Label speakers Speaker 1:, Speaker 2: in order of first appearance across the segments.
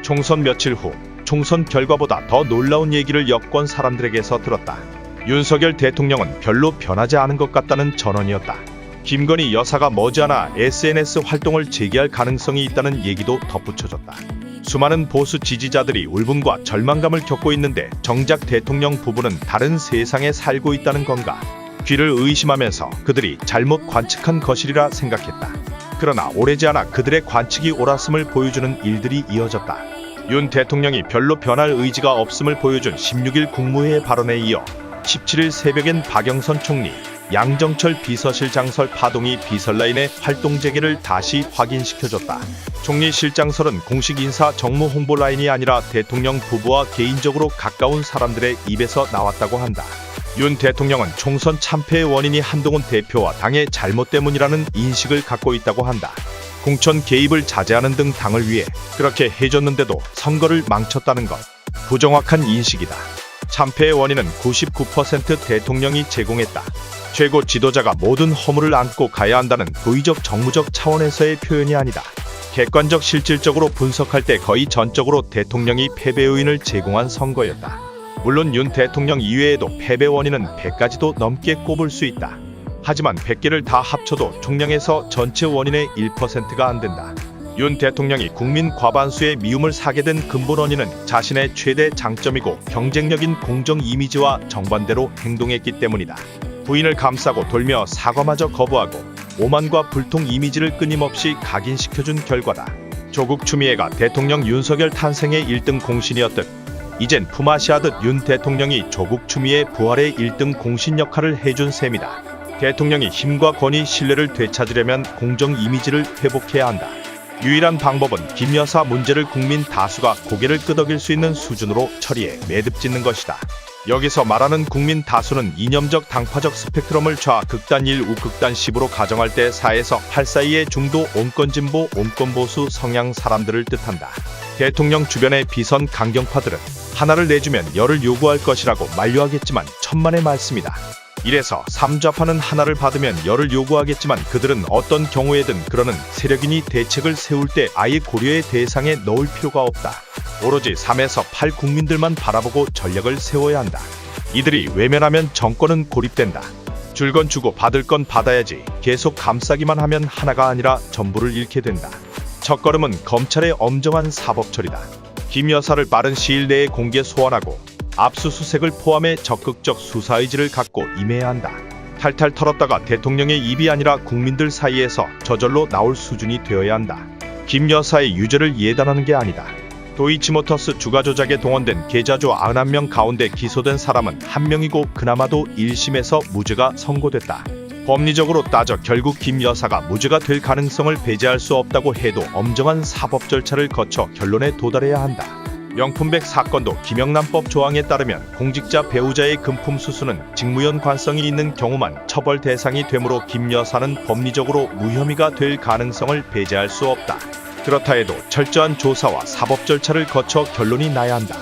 Speaker 1: 총선 며칠 후 총선 결과보다 더 놀라운 얘기를 여권 사람들에게서 들었다. 윤석열 대통령은 별로 변하지 않은 것 같다는 전언이었다. 김건희 여사가 머지않아 SNS 활동을 재개할 가능성이 있다는 얘기도 덧붙여졌다. 수많은 보수 지지자들이 울분과 절망감을 겪고 있는데 정작 대통령 부부는 다른 세상에 살고 있다는 건가? 귀를 의심하면서 그들이 잘못 관측한 것이리라 생각했다. 그러나 오래지 않아 그들의 관측이 옳았음을 보여주는 일들이 이어졌다. 윤 대통령이 별로 변할 의지가 없음을 보여준 16일 국무회의 발언에 이어 17일 새벽엔 박영선 총리, 양정철 비서실장 설 파동이 비설라인의 활동 재개를 다시 확인시켜줬다. 총리 실장설은 공식 인사 정무 홍보 라인이 아니라 대통령 부부와 개인적으로 가까운 사람들의 입에서 나왔다고 한다. 윤 대통령은 총선 참패의 원인이 한동훈 대표와 당의 잘못 때문이라는 인식을 갖고 있다고 한다. 공천 개입을 자제하는 등 당을 위해 그렇게 해줬는데도 선거를 망쳤다는 것. 부정확한 인식이다. 참패의 원인은 99% 대통령이 제공했다. 최고 지도자가 모든 허물을 안고 가야 한다는 도의적 정무적 차원에서의 표현이 아니다. 객관적 실질적으로 분석할 때 거의 전적으로 대통령이 패배 요인을 제공한 선거였다. 물론 윤 대통령 이외에도 패배 원인은 100가지도 넘게 꼽을 수 있다. 하지만 100개를 다 합쳐도 총량에서 전체 원인의 1%가 안 된다. 윤 대통령이 국민 과반수의 미움을 사게 된 근본 원인은 자신의 최대 장점이고 경쟁력인 공정 이미지와 정반대로 행동했기 때문이다. 부인을 감싸고 돌며 사과마저 거부하고 오만과 불통 이미지를 끊임없이 각인시켜준 결과다. 조국 추미애가 대통령 윤석열 탄생의 1등 공신이었듯 이젠 품앗이하듯 윤 대통령이 조국 추미애 부활의 1등 공신 역할을 해준 셈이다. 대통령이 힘과 권위, 신뢰를 되찾으려면 공정 이미지를 회복해야 한다. 유일한 방법은 김 여사 문제를 국민 다수가 고개를 끄덕일 수 있는 수준으로 처리해 매듭 짓는 것이다. 여기서 말하는 국민 다수는 이념적 당파적 스펙트럼을 좌극단 1, 우극단 10으로 가정할 때 4에서 8 사이의 중도 온건진보, 온건보수 성향 사람들을 뜻한다. 대통령 주변의 비선 강경파들은 하나를 내주면 열을 요구할 것이라고 만류하겠지만 천만의 말씀이다. 이래서 삼좌파는 하나를 받으면 열을 요구하겠지만 그들은 어떤 경우에든 그러는 세력인이 대책을 세울 때 아예 고려의 대상에 넣을 필요가 없다. 오로지 3에서 8 국민들만 바라보고 전략을 세워야 한다. 이들이 외면하면 정권은 고립된다. 줄 건 주고 받을 건 받아야지 계속 감싸기만 하면 하나가 아니라 전부를 잃게 된다. 첫걸음은 검찰의 엄정한 사법처리다. 김 여사를 빠른 시일 내에 공개 소환하고 압수수색을 포함해 적극적 수사의지를 갖고 임해야 한다. 탈탈 털었다가 대통령의 입이 아니라 국민들 사이에서 저절로 나올 수준이 되어야 한다. 김 여사의 유죄를 예단하는 게 아니다. 도이치모터스 주가 조작에 동원된 계좌주 91명 가운데 기소된 사람은 1명이고 그나마도 1심에서 무죄가 선고됐다. 법리적으로 따져 결국 김 여사가 무죄가 될 가능성을 배제할 수 없다고 해도 엄정한 사법 절차를 거쳐 결론에 도달해야 한다. 명품백 사건도 김영란법 조항에 따르면 공직자 배우자의 금품 수수는 직무연관성이 있는 경우만 처벌 대상이 되므로 김 여사는 법리적으로 무혐의가 될 가능성을 배제할 수 없다. 그렇다 해도 철저한 조사와 사법 절차를 거쳐 결론이 나야 한다.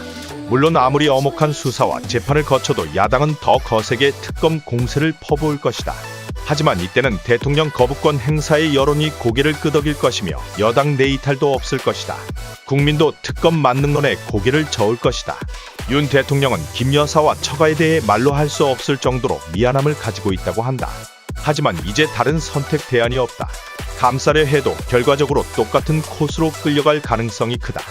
Speaker 1: 물론 아무리 엄혹한 수사와 재판을 거쳐도 야당은 더 거세게 특검 공세를 퍼부을 것이다. 하지만 이때는 대통령 거부권 행사의 여론이 고개를 끄덕일 것이며 여당 내이탈도 없을 것이다. 국민도 특검 만능론에 고개를 저을 것이다. 윤 대통령은 김 여사와 처가에 대해 말로 할 수 없을 정도로 미안함을 가지고 있다고 한다. 하지만 이제 다른 선택 대안이 없다. 감싸려 해도 결과적으로 똑같은 코스로 끌려갈 가능성이 크다.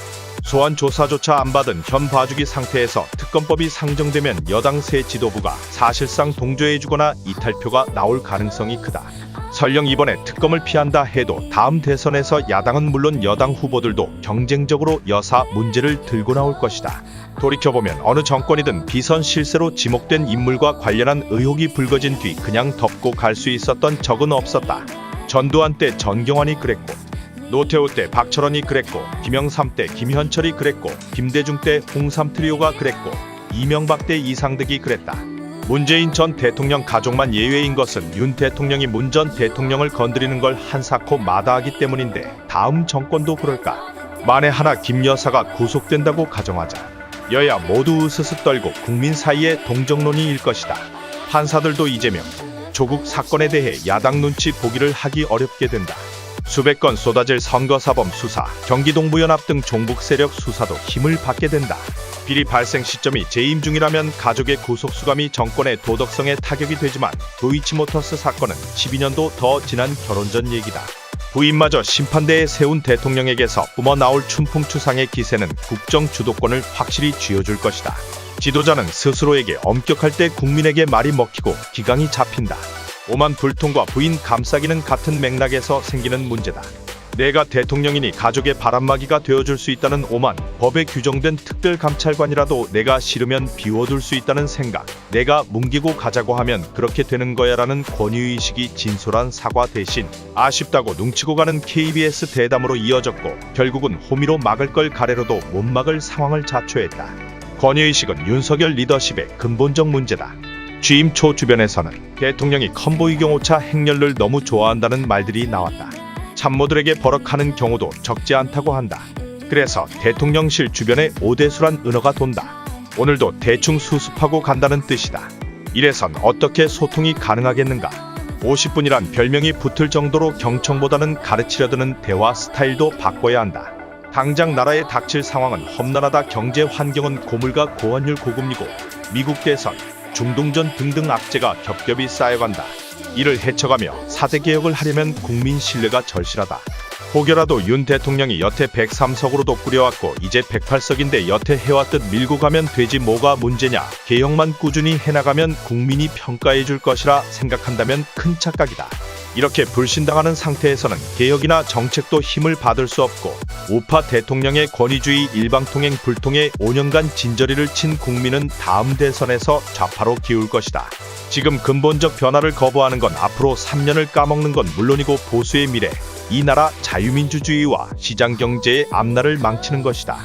Speaker 1: 소환 조사조차 안 받은 현 봐주기 상태에서 특검법이 상정되면 여당 새 지도부가 사실상 동조해주거나 이탈표가 나올 가능성이 크다. 설령 이번에 특검을 피한다 해도 다음 대선에서 야당은 물론 여당 후보들도 경쟁적으로 여사 문제를 들고 나올 것이다. 돌이켜보면 어느 정권이든 비선 실세로 지목된 인물과 관련한 의혹이 불거진 뒤 그냥 덮고 갈 수 있었던 적은 없었다. 전두환 때 전경환이 그랬고 노태우 때 박철원이 그랬고 김영삼 때 김현철이 그랬고 김대중 때 홍삼 트리오가 그랬고 이명박 때 이상득이 그랬다. 문재인 전 대통령 가족만 예외인 것은 윤 대통령이 문 전 대통령을 건드리는 걸 한사코 마다하기 때문인데 다음 정권도 그럴까? 만에 하나 김 여사가 구속된다고 가정하자. 여야 모두 으스스 떨고 국민 사이에 동정론이 일 것이다. 판사들도 이재명, 조국 사건에 대해 야당 눈치 보기를 하기 어렵게 된다. 수백 건 쏟아질 선거사범 수사, 경기동부연합 등 종북 세력 수사도 힘을 받게 된다. 비리 발생 시점이 재임 중이라면 가족의 구속수감이 정권의 도덕성에 타격이 되지만 도이치모터스 사건은 12년도 더 지난 결혼 전 얘기다. 부인마저 심판대에 세운 대통령에게서 뿜어나올 춘풍추상의 기세는 국정 주도권을 확실히 쥐어줄 것이다. 지도자는 스스로에게 엄격할 때 국민에게 말이 먹히고 기강이 잡힌다. 오만 불통과 부인 감싸기는 같은 맥락에서 생기는 문제다. 내가 대통령이니 가족의 바람막이가 되어줄 수 있다는 오만, 법에 규정된 특별감찰관이라도 내가 싫으면 비워둘 수 있다는 생각, 내가 뭉개고 가자고 하면 그렇게 되는 거야라는 권위의식이 진솔한 사과 대신 아쉽다고 눈치고 가는 KBS 대담으로 이어졌고 결국은 호미로 막을 걸 가래로도 못 막을 상황을 자초했다. 권위의식은 윤석열 리더십의 근본적 문제다. 취임 초 주변에서는 대통령이 컨보이경호차 행렬을 너무 좋아한다는 말들이 나왔다. 참모들에게 버럭하는 경우도 적지 않다고 한다. 그래서 대통령실 주변에 오대수란 은어가 돈다. 오늘도 대충 수습하고 간다는 뜻이다. 이래선 어떻게 소통이 가능하겠는가? 50분이란 별명이 붙을 정도로 경청보다는 가르치려 드는 대화 스타일도 바꿔야 한다. 당장 나라에 닥칠 상황은 험난하다. 경제 환경은 고물가 고환율 고금리고 미국 대선, 중동전 등등 악재가 겹겹이 쌓여간다. 이를 헤쳐가며 4대 개혁을 하려면 국민 신뢰가 절실하다. 혹여라도 윤 대통령이 여태 103석으로도 꾸려왔고 이제 108석인데 여태 해왔듯 밀고 가면 되지 뭐가 문제냐. 개혁만 꾸준히 해나가면 국민이 평가해줄 것이라 생각한다면 큰 착각이다. 이렇게 불신당하는 상태에서는 개혁이나 정책도 힘을 받을 수 없고 우파 대통령의 권위주의 일방통행 불통에 5년간 진저리를 친 국민은 다음 대선에서 좌파로 기울 것이다. 지금 근본적 변화를 거부하는 건 앞으로 3년을 까먹는 건 물론이고 보수의 미래, 이 나라 자유민주주의와 시장경제의 앞날을 망치는 것이다.